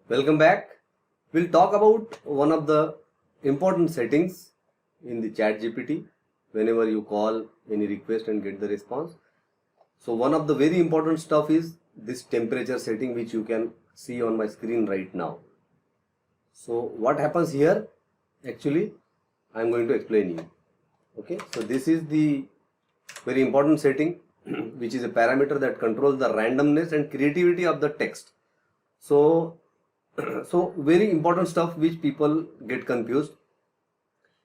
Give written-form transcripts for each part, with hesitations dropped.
Welcome back. We'll talk about one of the important settings in the ChatGPT whenever you call any request and get the response. So one of the very important stuff is this temperature setting, which you can see on my screen right now. So what happens here? Actually, I'm going to explain you. Okay, so this is the very important setting which is a parameter that controls the randomness and creativity of the text. So very important stuff which people get confused.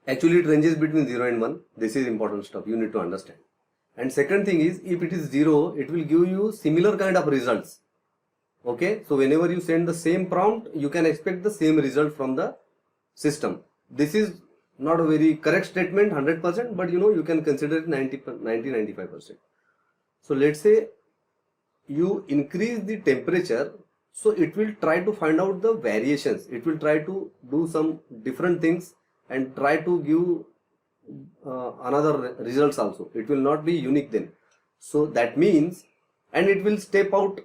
Actually, it ranges between 0 and 1. This is important stuff you need to understand. And second thing is, if it is 0, it will give you similar kind of results. Okay, so whenever you send the same prompt, you can expect the same result from the system. This is not a very correct statement 100%, but you can consider it 90-95%. So let's say you increase the temperature, so it will try to find out the variations. It will try to do some different things and try to give another results also. It will not be unique then. So that means, and it will step out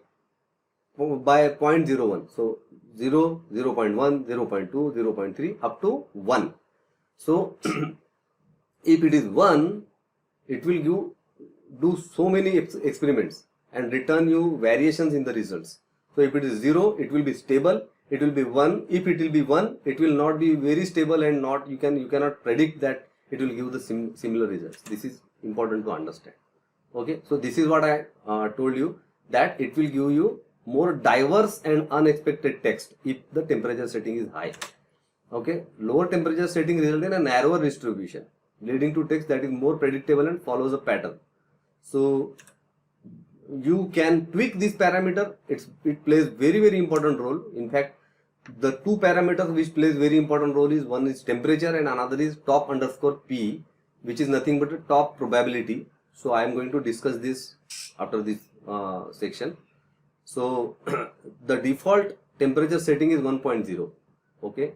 by 0.01. So 0, 0.1, 0.2, 0.3 up to 1. So if it is 1, it will do so many experiments and return you variations in the results. So if it is 0, it will be stable. It will be 1. If it will be 1, it will not be very stable and you cannot predict that it will give the similar results. This is important to understand. Okay, so this is what I told you, that it will give you more diverse and unexpected text if the temperature setting is high. Okay, lower temperature setting result in a narrower distribution, leading to text that is more predictable and follows a pattern. So you can tweak this parameter. It plays very important role. In fact, the two parameters which plays very important role is, one is temperature and another is top_p, which is nothing but a top probability. So I am going to discuss this after this section. So the default temperature setting is 1.0. okay,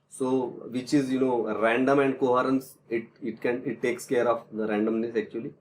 so which is random and coherence. It takes care of the randomness actually.